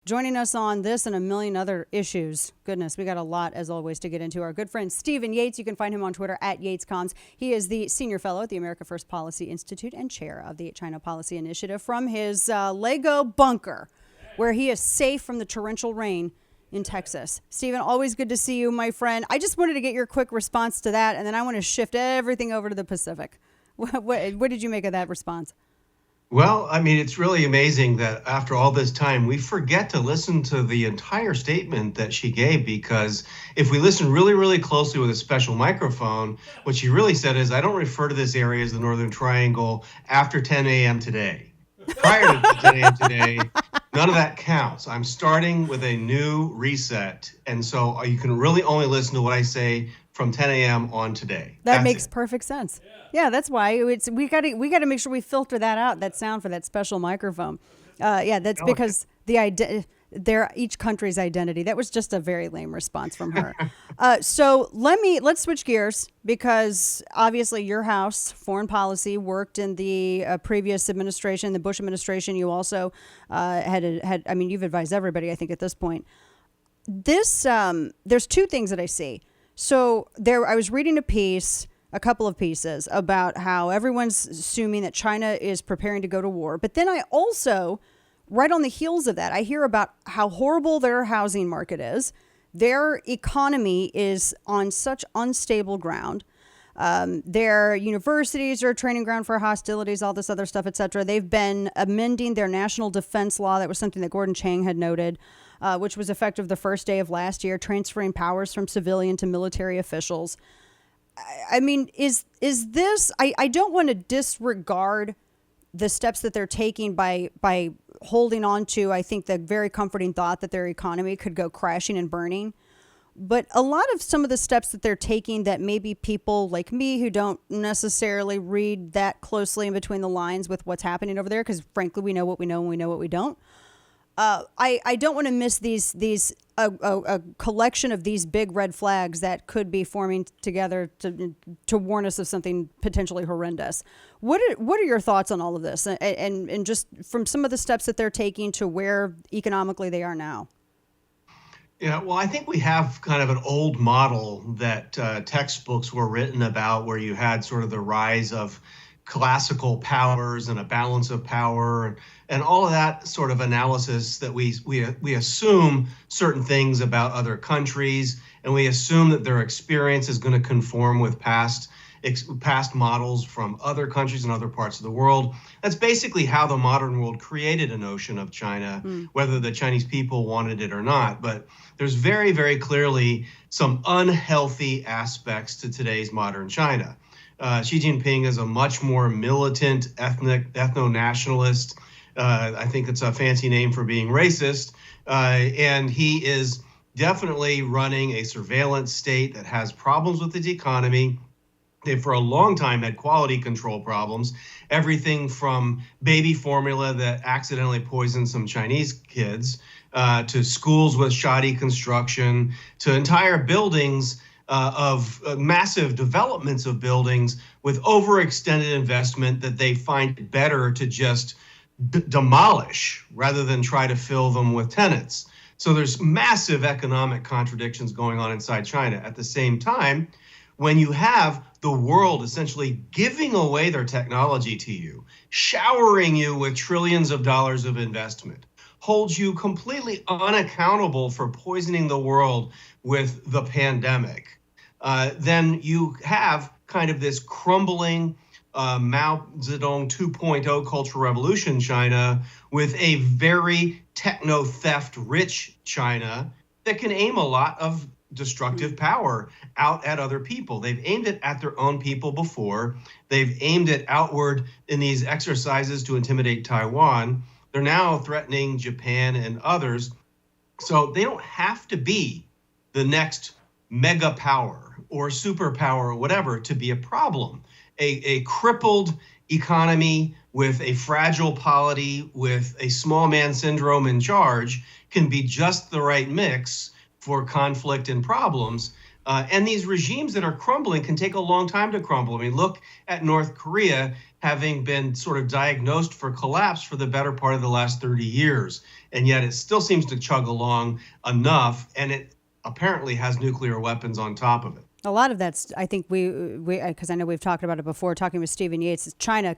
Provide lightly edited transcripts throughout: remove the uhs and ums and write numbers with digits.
Joining us on this and a million other issues. Goodness, we got a lot, as always, to get into. Our good friend Stephen Yates. You can find him on Twitter at YatesComms. He is the senior fellow at the America First Policy Institute and chair of the China Policy Initiative from his Lego bunker, where he is safe from the torrential rain in Texas. Stephen, always good to see you, my friend. I just wanted to get your quick response to that, and then I want to shift everything over to the Pacific. What did you make of that response? Well, I mean, it's really amazing that after all this time, we forget to listen to the entire statement that she gave, because if we listen really, really closely with a special microphone, what she really said is, I don't refer to this area as the Northern Triangle after 10 a.m. today. Prior to 10 a.m. today, none of that counts. I'm starting with a new reset. And so you can really only listen to what I say from 10 a.m. on today. That makes perfect sense. Yeah, that's why we got to make sure we filter that out, that sound for that special microphone. That's because each country's identity. That was just a very lame response from her. So let's switch gears, because obviously your house, foreign policy, worked in the previous administration, the Bush administration. You also had. I mean, you've advised everybody, I think, at this point. There's two things that I see. So I was reading a couple of pieces about how everyone's assuming that China is preparing to go to war. But then I also, right on the heels of that, I hear about how horrible their housing market is. Their economy is on such unstable ground. Their universities are a training ground for hostilities, all this other stuff, et cetera. They've been amending their national defense law. That was something that Gordon Chang had noted, which was effective the first day of last year, transferring powers from civilian to military officials. I mean, is this? I don't want to disregard the steps that they're taking by holding on to, I think, the very comforting thought that their economy could go crashing and burning. But a lot of some of the steps that they're taking that maybe people like me who don't necessarily read that closely in between the lines with what's happening over there, because frankly, we know what we know and we know what we don't. I don't want to miss these a collection of these big red flags that could be forming together to warn us of something potentially horrendous. What are your thoughts on all of this, and just from some of the steps that they're taking to where economically they are now? Yeah, well, I think we have kind of an old model that textbooks were written about, where you had sort of the rise of classical powers and a balance of power and all of that sort of analysis, that we assume certain things about other countries, and we assume that their experience is going to conform with past models from other countries and other parts of the world. That's basically how the modern world created a notion of China, whether the Chinese people wanted it or not. But there's very, very clearly some unhealthy aspects to today's modern China. Xi Jinping is a much more militant, ethno-nationalist. I think it's a fancy name for being racist. And he is definitely running a surveillance state that has problems with its economy. They, for a long time, had quality control problems. Everything from baby formula that accidentally poisoned some Chinese kids, to schools with shoddy construction, to entire buildings of massive developments of buildings with overextended investment that they find it better to just demolish rather than try to fill them with tenants. So there's massive economic contradictions going on inside China. At the same time, when you have the world essentially giving away their technology to you, showering you with trillions of dollars of investment, holds you completely unaccountable for poisoning the world with the pandemic, then you have kind of this crumbling Mao Zedong 2.0 Cultural Revolution China with a very techno-theft rich China that can aim a lot of destructive power out at other people. They've aimed it at their own people before. They've aimed it outward in these exercises to intimidate Taiwan. They're now threatening Japan and others. So they don't have to be the next mega power or superpower or whatever to be a problem. A crippled economy with a fragile polity, with a small man syndrome in charge, can be just the right mix for conflict and problems. And these regimes that are crumbling can take a long time to crumble. I mean, look at North Korea having been sort of diagnosed for collapse for the better part of the last 30 years. and yet it still seems to chug along enough, and it apparently has nuclear weapons on top of it. A lot of that's, I think we because I know we've talked about it before, talking with Stephen Yates, is China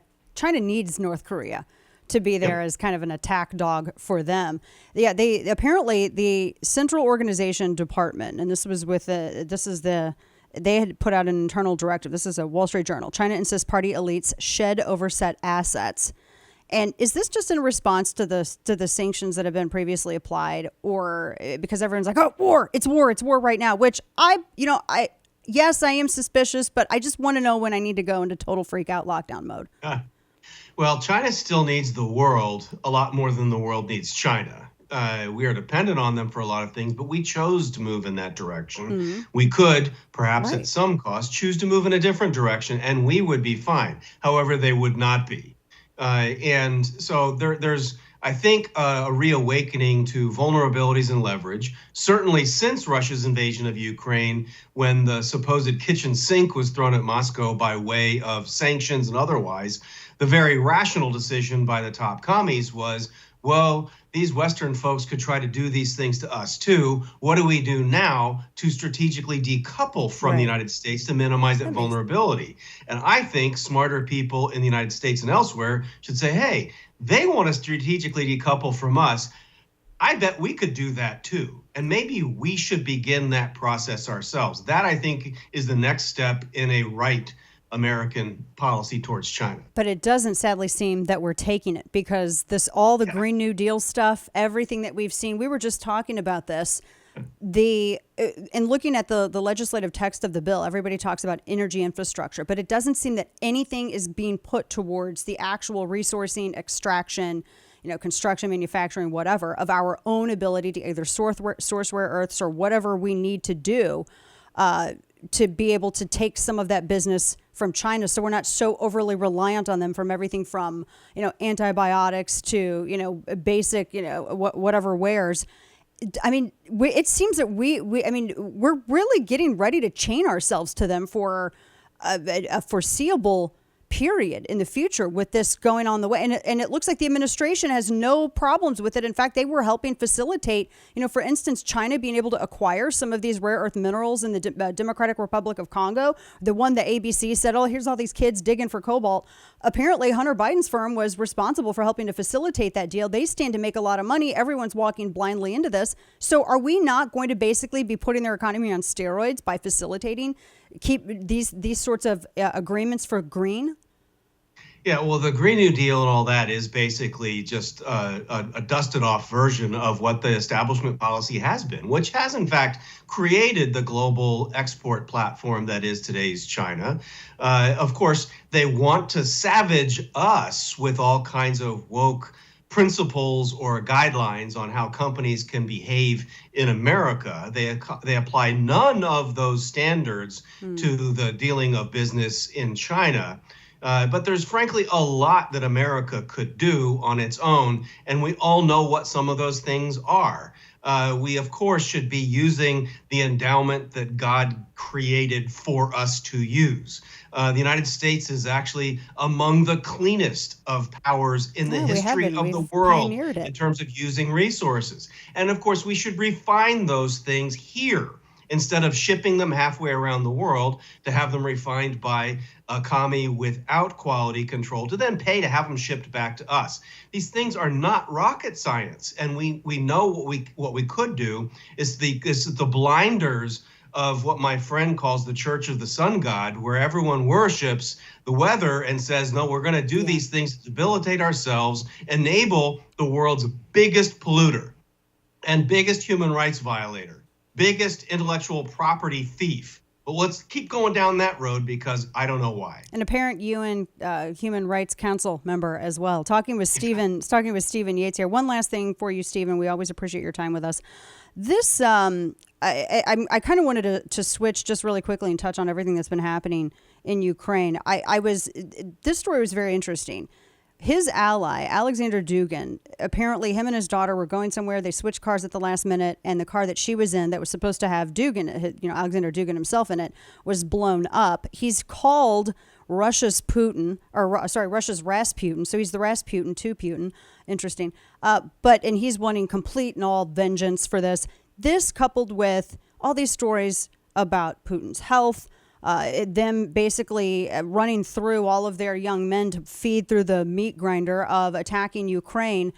needs North Korea to be there as kind of an attack dog for them. Yeah, they apparently, the Central Organization Department, and this was with they had put out an internal directive. This is a Wall Street Journal. China insists party elites shed overset assets. And is this just in response to the sanctions that have been previously applied, or because everyone's like, oh, war, it's war right now, which yes, I am suspicious, but I just want to know when I need to go into total freak out lockdown mode. Well, China still needs the world a lot more than the world needs China. We are dependent on them for a lot of things, but we chose to move in that direction. Mm-hmm. We could, perhaps at some cost, choose to move in a different direction, and we would be fine. However, they would not be. And so there's, I think, a reawakening to vulnerabilities and leverage, certainly since Russia's invasion of Ukraine, when the supposed kitchen sink was thrown at Moscow by way of sanctions and otherwise. The very rational decision by the top commies was, well, these Western folks could try to do these things to us too. What do we do now to strategically decouple from the United States to minimize that vulnerability? And I think smarter people in the United States and elsewhere should say, hey, they want to strategically decouple from us. I bet we could do that too. And maybe we should begin that process ourselves. That, I think, is the next step in a right American policy towards China. But it doesn't sadly seem that we're taking it, because all the Green New Deal stuff, everything that we've seen, we were just talking about this. And looking at the legislative text of the bill, everybody talks about energy infrastructure, but it doesn't seem that anything is being put towards the actual resourcing, extraction, construction, manufacturing, whatever, of our own ability to either source rare earths or whatever we need to do to be able to take some of that business from China, so we're not so overly reliant on them, from everything from antibiotics to basic whatever wares. I mean, it seems that we're really getting ready to chain ourselves to them for a foreseeable period in the future with this going on the way. And it looks like the administration has no problems with it. In fact, they were helping facilitate, for instance, China being able to acquire some of these rare earth minerals in the Democratic Republic of Congo. The one that ABC said, oh, here's all these kids digging for cobalt. Apparently, Hunter Biden's firm was responsible for helping to facilitate that deal. They stand to make a lot of money. Everyone's walking blindly into this. So are we not going to basically be putting their economy on steroids by facilitating keep these sorts of agreements for green? Yeah, well, the Green New Deal and all that is basically just a dusted off version of what the establishment policy has been, which has, in fact, created the global export platform that is today's China. Of course, they want to savage us with all kinds of woke principles or guidelines on how companies can behave in America. They apply none of those standards to the dealing of business in China. But there's frankly a lot that America could do on its own, and we all know what some of those things are. We, of course, should be using the endowment that God created for us to use. The United States is actually among the cleanest of powers in the history of the world in terms of using resources. And of course, we should refine those things here instead of shipping them halfway around the world to have them refined by a commie without quality control to then pay to have them shipped back to us. These things are not rocket science, and we know what we could do is the blinders of what my friend calls the Church of the Sun God, where everyone worships the weather and says, no, we're going to do these things to debilitate ourselves, enable the world's biggest polluter and biggest human rights violator, biggest intellectual property thief. But let's keep going down that road because I don't know why. An apparent UN Human Rights Council member as well. Talking with Stephen Yates here. One last thing for you, Stephen. We always appreciate your time with us. This, I kind of wanted to switch just really quickly and touch on everything that's been happening in Ukraine. This story was very interesting. His ally, Alexander Dugin, apparently him and his daughter were going somewhere. They switched cars at the last minute, and the car that she was in that was supposed to have Dugin, Alexander Dugin himself in it, was blown up. He's called Russia's Putin, Russia's Rasputin. So he's the Rasputin to Putin. Interesting. And he's wanting complete and all vengeance for this. This coupled with all these stories about Putin's health, them basically running through all of their young men to feed through the meat grinder of attacking Ukraine.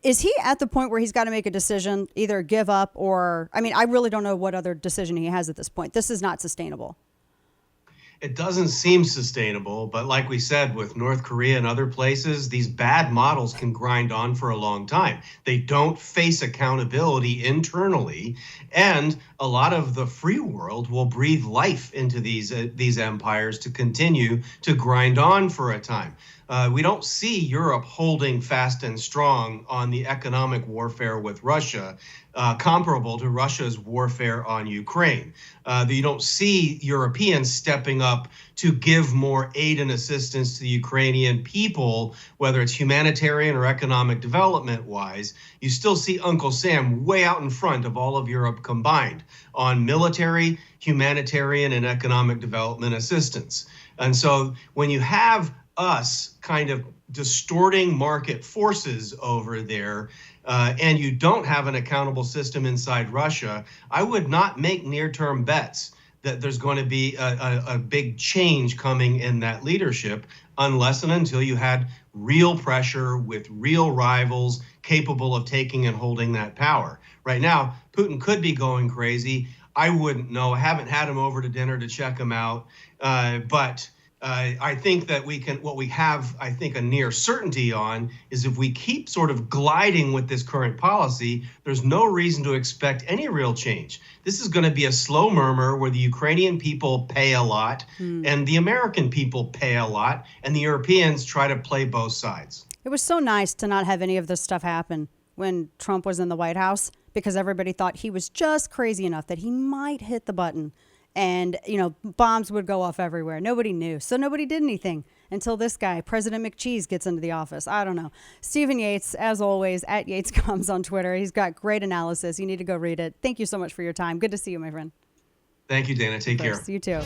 Is he at the point where he's got to make a decision, either give up or, I really don't know what other decision he has at this point. This is not sustainable. It doesn't seem sustainable, but like we said, with North Korea and other places, these bad models can grind on for a long time. They don't face accountability internally, and a lot of the free world will breathe life into these empires to continue to grind on for a time. We don't see Europe holding fast and strong on the economic warfare with Russia, comparable to Russia's warfare on Ukraine. You don't see Europeans stepping up to give more aid and assistance to the Ukrainian people, whether it's humanitarian or economic development wise. You still see Uncle Sam way out in front of all of Europe combined on military, humanitarian, and economic development assistance. And so when you have us kind of distorting market forces over there, and you don't have an accountable system inside Russia, I would not make near-term bets that there's going to be a big change coming in that leadership unless and until you had real pressure with real rivals capable of taking and holding that power. Right now, Putin could be going crazy. I wouldn't know. I haven't had him over to dinner to check him out, but I think that what we have, I think, a near certainty on is if we keep sort of gliding with this current policy, there's no reason to expect any real change. This is going to be a slow murmur where the Ukrainian people pay a lot and the American people pay a lot and the Europeans try to play both sides. It was so nice to not have any of this stuff happen when Trump was in the White House because everybody thought he was just crazy enough that he might hit the button. And, bombs would go off everywhere. Nobody knew. So nobody did anything until this guy, President McCheese, gets into the office. I don't know. Stephen Yates, as always, at YatesComs on Twitter. He's got great analysis. You need to go read it. Thank you so much for your time. Good to see you, my friend. Thank you, Dana. Take care. You too.